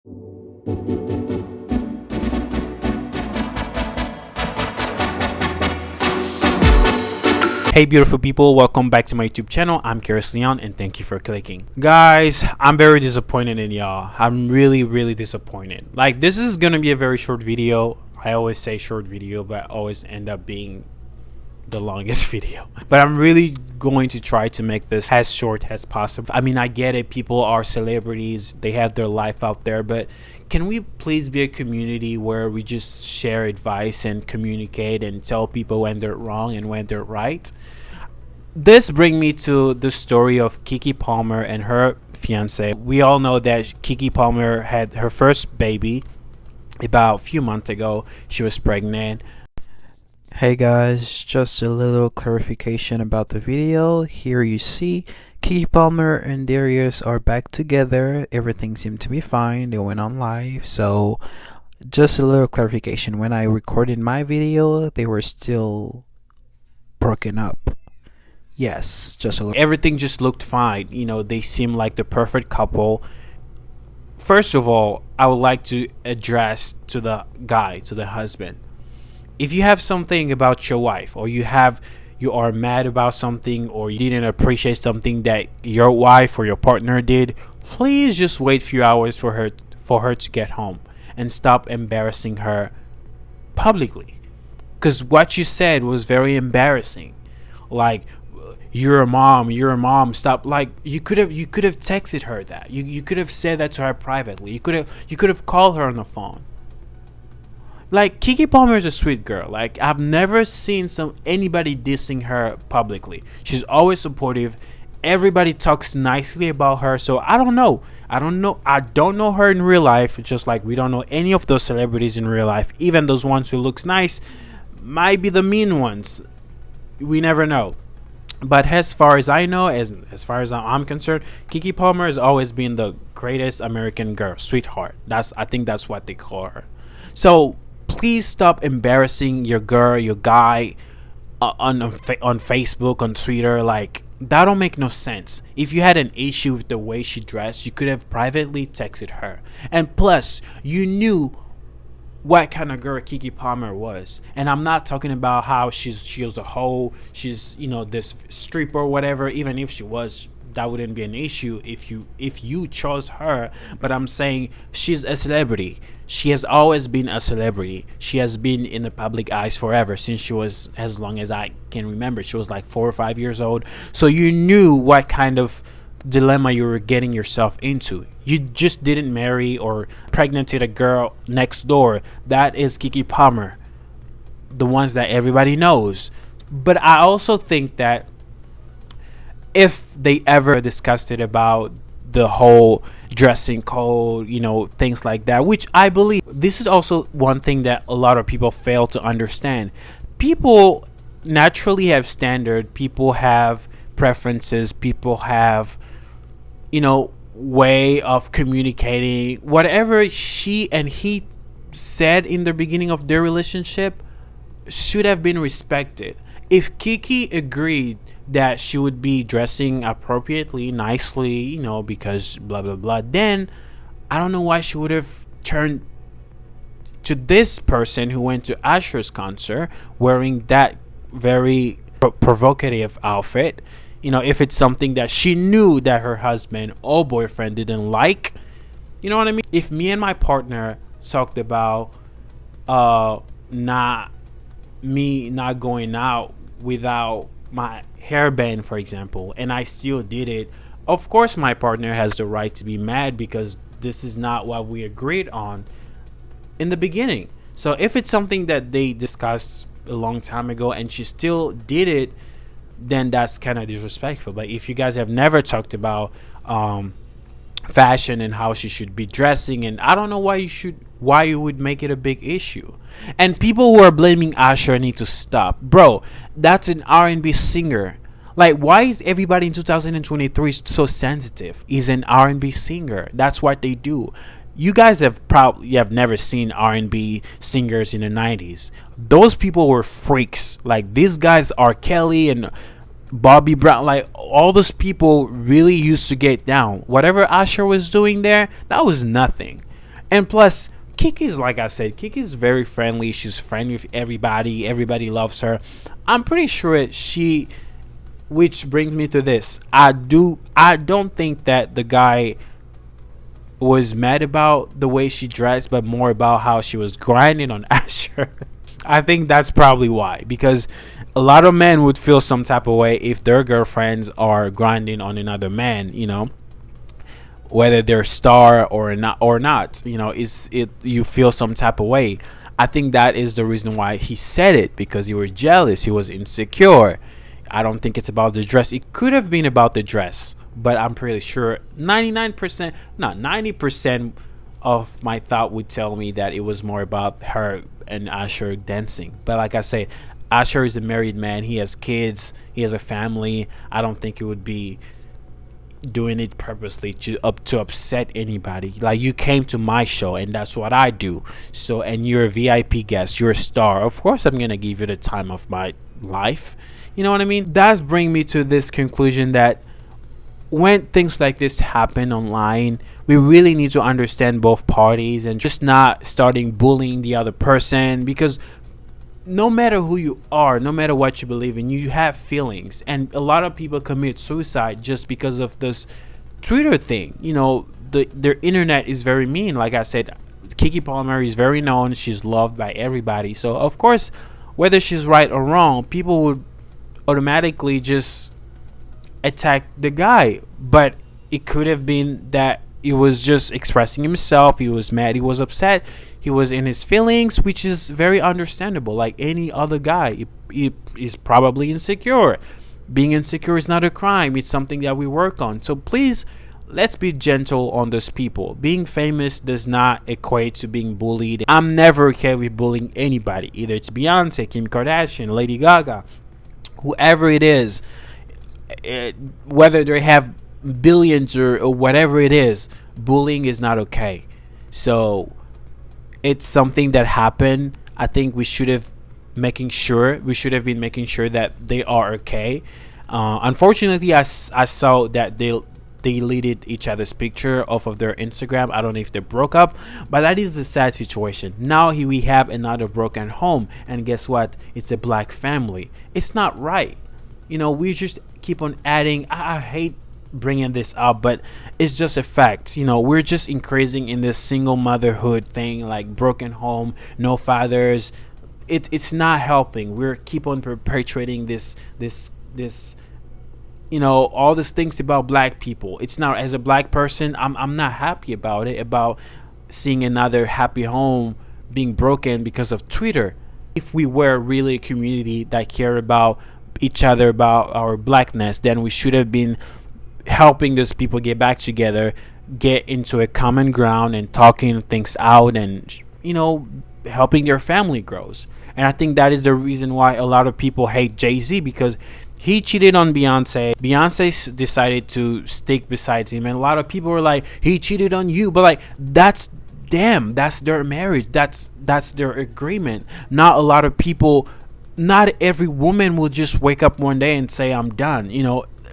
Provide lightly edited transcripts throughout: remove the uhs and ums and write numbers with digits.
Hey beautiful people, welcome back to my YouTube channel. I'm Darius and thank you for clicking. Guys, I'm very disappointed in y'all. I'm really disappointed. Like, this is gonna be a very short video. I always say short video, but always end up being the longest video. But I'm really going to try to make this as short as possible. I mean, I get it, people are celebrities, they have their life out there, but can we please be a community where we just share advice and communicate and tell people when they're wrong and when they're right? This brings me to the story of Keke Palmer and her fiance. We all know that Keke Palmer had her first baby about a few months ago. She was pregnant. Hey guys, just a little clarification about the video. Here you see Keke Palmer and Darius are back together. Everything seemed to be fine. They went on live. So just a little clarification. When I recorded my video, they were still broken up. Yes, just a little. Everything just looked fine. You know, they seemed like the perfect couple. First of all, I would like to address to the guy, to the husband. If you have something about your wife, or you are mad about something, or you didn't appreciate something that your wife or your partner did, please just wait a few hours for her to get home and stop embarrassing her publicly. Because what you said was very embarrassing. Like, you're a mom, stop. Like, you could have texted her that. You could have said that to her privately. You could have called her on the phone. Like, Keke Palmer is a sweet girl. Like, I've never seen anybody dissing her publicly. She's always supportive. Everybody talks nicely about her. So I don't know her in real life, just like we don't know any of those celebrities in real life. Even those ones who looks nice might be the mean ones. We never know. But as far as I know, as far as I'm concerned, Keke Palmer has always been the greatest American girl, sweetheart. I think that's what they call her. So please stop embarrassing your girl, your guy on Facebook, on Twitter. Like, that don't make no sense. If you had an issue with the way she dressed, you could have privately texted her. And plus, you knew what kind of girl Keke Palmer was. And I'm not talking about how she was a hoe, she's, this stripper or whatever. Even if she was, that wouldn't be an issue if you chose her. But I'm saying she's a celebrity. She has always been a celebrity. She has been in the public eyes forever, since she was, as long as I can remember, she was like 4 or 5 years old. So you knew what kind of dilemma you were getting yourself into. You just didn't marry or pregnanted a girl next door. That is Keke Palmer, the ones that everybody knows. But I also think that if they ever discussed it about the whole dressing code, things like that, which I believe this is also one thing that a lot of people fail to understand. People naturally have standard, people have preferences, people have, way of communicating. Whatever she and he said in the beginning of their relationship should have been respected. If Keke agreed that she would be dressing appropriately, nicely, because blah blah blah, then I don't know why she would have turned to this person who went to Usher's concert wearing that very provocative outfit. If it's something that she knew that her husband or boyfriend didn't like, you know what I mean? If me and my partner talked about not going out without my hairband, for example, and I still did it, of course my partner has the right to be mad, because this is not what we agreed on in the beginning. So if it's something that they discussed a long time ago and she still did it, then that's kind of disrespectful. But if you guys have never talked about fashion and how she should be dressing, and I don't know why you would make it a big issue. And people who are blaming Usher need to stop. Bro, that's an R&B singer. Like, why is everybody in 2023 so sensitive? He's an R&B singer. That's what they do. You guys have never seen R&B singers in the 90s. Those people were freaks. Like, these guys are Kelly and Bobby Brown. Like, all those people really used to get down. Whatever Usher was doing there, that was nothing. And plus, Kiki's, like I said, Kiki's very friendly. She's friendly with everybody. Everybody loves her. I'm pretty sure she, which brings me to this. I don't think that the guy was mad about the way she dressed, but more about how she was grinding on Asher. I think that's probably why, because a lot of men would feel some type of way if their girlfriends are grinding on another man, whether they're star or not, is it, you feel some type of way. I think that is the reason why he said it, because he was jealous, he was insecure. I don't think it's about the dress. It could have been about the dress, but I'm pretty sure 99%, not 90% of my thought would tell me that it was more about her and Asher dancing. But like I said, Asher is a married man. He has kids. He has a family. I don't think it would be doing it purposely to upset anybody. Like, you came to my show and that's what I do. So, and you're a VIP guest, you're a star. Of course I'm going to give you the time of my life. You know what I mean? That's bring me to this conclusion that when things like this happen online, we really need to understand both parties and just not starting bullying the other person, because no matter who you are, no matter what you believe in, you have feelings. And a lot of people commit suicide just because of this Twitter thing. Their internet is very mean. Like I said, Keke Palmer is very known. She's loved by everybody. So, of course, whether she's right or wrong, people would automatically just attack the guy. But it could have been that he was just expressing himself. He was mad, he was upset, he was in his feelings, which is very understandable. Like any other guy, he is probably insecure. Being insecure is not a crime. It's something that we work on. So please, let's be gentle on those people. Being famous does not equate to being bullied. I'm never okay with bullying anybody. Either it's Beyonce, Kim Kardashian, Lady Gaga, whoever it is, whether they have billions or whatever it is, bullying is not okay. So it's something that happened. I think we should have been making sure that they are okay. Unfortunately, I saw that they deleted each other's picture off of their Instagram. I don't know if they broke up, but that is a sad situation. Now we have another broken home, and guess what? It's a black family. It's not right. We just keep on adding. I hate bringing this up, but it's just a fact. We're just increasing in this single motherhood thing, like broken home, no fathers. It's not helping. We're keep on perpetuating this all these things about black people. It's not, as a black person, I'm not happy about it, about seeing another happy home being broken because of Twitter. If we were really a community that care about each other, about our blackness, then we should have been helping those people get back together, get into a common ground and talking things out, and helping their family grows. And I think that is the reason why a lot of people hate Jay-Z, because he cheated on Beyonce. Beyonce decided to stick beside him, and a lot of people were like, he cheated on you. But like, that's their marriage, that's their agreement. Not a lot of people, not every woman will just wake up one day and say, I'm done.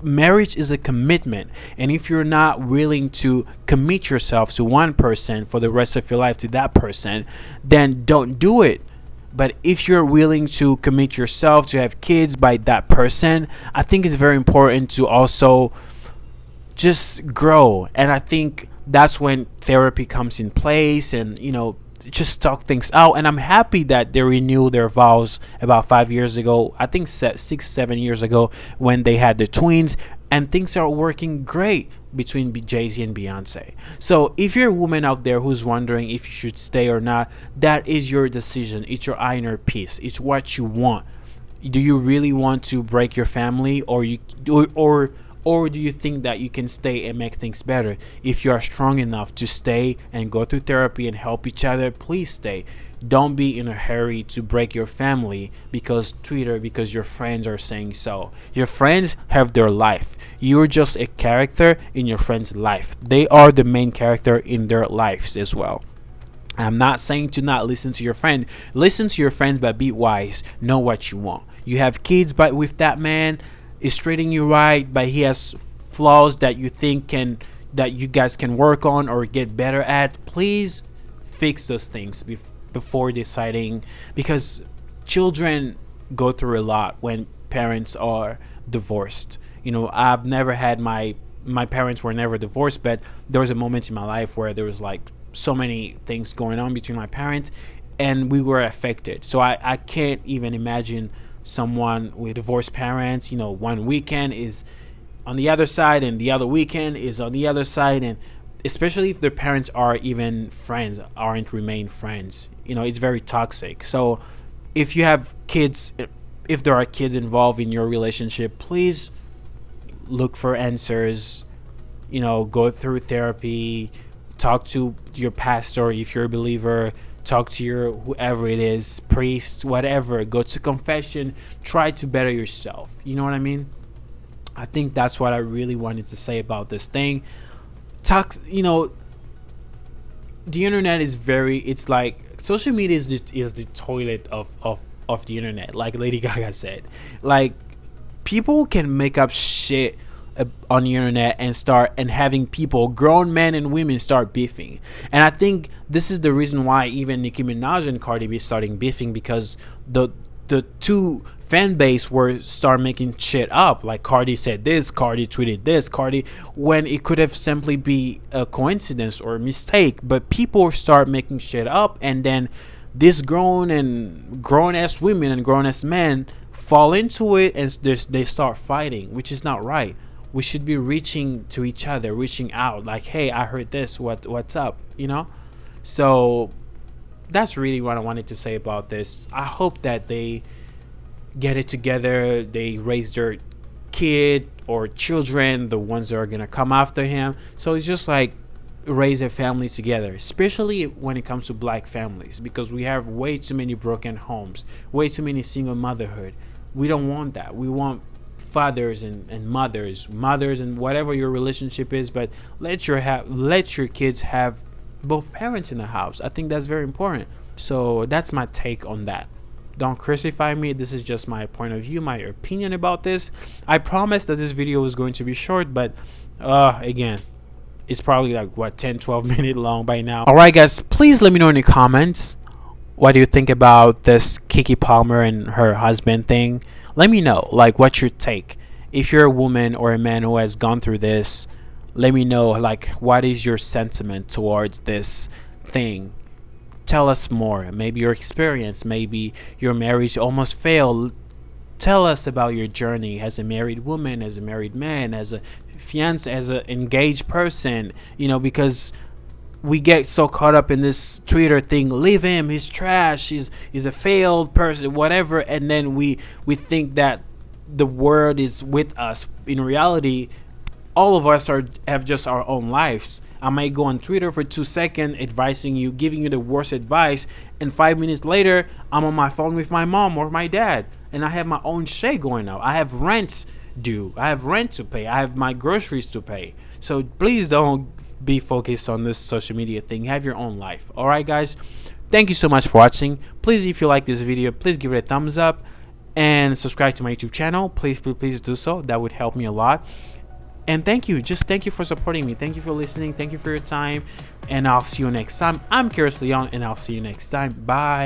Marriage is a commitment, and if you're not willing to commit yourself to one person for the rest of your life, to that person, then don't do it. But if you're willing to commit yourself to have kids by that person, I think it's very important to also just grow. And I think that's when therapy comes in place, and just talk things out. And I'm happy that they renewed their vows about 5 years ago, I think 6-7 years ago, when they had the twins, and things are working great between Jay-Z and Beyonce. So if you're a woman out there who's wondering if you should stay or not, that is your decision. It's your inner peace. It's what you want. Do you really want to break your family, or do you think that you can stay and make things better? If you are strong enough to stay and go through therapy and help each other, please stay. Don't be in a hurry to break your family because your friends are saying so. Your friends have their life. You're just a character in your friend's life. They are the main character in their lives as well. I'm not saying to not listen to your friend. Listen to your friends, but be wise. Know what you want. You have kids, but with that man is treating you right, but he has flaws that you think that you guys can work on or get better at, please fix those things before deciding, because children go through a lot when parents are divorced. I've never had my parents were never divorced, but there was a moment in my life where there was like so many things going on between my parents, and we were affected. So I can't even imagine someone with divorced parents. One weekend is on the other side and the other weekend is on the other side, and especially if their parents are even friends, aren't remain friends, it's very toxic. So if you have kids, if there are kids involved in your relationship, please look for answers. Go through therapy, talk to your pastor if you're a believer, talk to your whoever it is, priest, whatever. Go to confession, try to better yourself. You know what I mean? I think that's what I really wanted to say about this thing. The internet is it's like social media is the toilet of the internet, like Lady Gaga said. Like, people can make up shit on the internet and having people, grown men and women, start beefing. And I think this is the reason why even Nicki Minaj and Cardi B starting beefing, because the two fan base were start making shit up. Like, Cardi said this, Cardi tweeted this, Cardi, when it could have simply be a coincidence or a mistake. But people start making shit up, and then this grown ass women and grown ass men fall into it, and they start fighting, which is not right. We should be reaching to each other, reaching out, like, hey, I heard this, what's up, So that's really what I wanted to say about this. I hope that they get it together, they raise their kid or children, the ones that are gonna come after him. So it's just like raise their families together, especially when it comes to black families, because we have way too many broken homes, way too many single motherhood. We don't want that. We want fathers and mothers and whatever your relationship is, but let your kids have both parents in the house. I think that's very important. So that's my take on that. Don't crucify me. This is just my point of view, my opinion about this. I promise that this video was going to be short, but again, it's probably like 10-12 minutes long by now. All right, guys, please let me know in the comments, what do you think about this Keke Palmer and her husband thing? Let me know, like, what's your take? If you're a woman or a man who has gone through this, let me know, like, what is your sentiment towards this thing? Tell us more. Maybe your experience, maybe your marriage almost failed. Tell us about your journey as a married woman, as a married man, as a fiance, as an engaged person, because we get so caught up in this Twitter thing. Leave him, he's trash, he's a failed person, whatever, and then we think that the world is with us. In reality, all of us have just our own lives. I might go on Twitter for 2 seconds advising you, giving you the worst advice, and 5 minutes later I'm on my phone with my mom or my dad, and I have my own shit going on. I have rent due, I have rent to pay, I have my groceries to pay. So please don't be focused on this social media thing. Have your own life. All right, guys, thank you so much for watching. Please, if you like this video, please give it a thumbs up and subscribe to my YouTube channel. Please do so. That would help me a lot. And thank you for supporting me. Thank you for listening. Thank you for your time, and I'll see you next time. I'm Curious Leon, and I'll see you next time. Bye.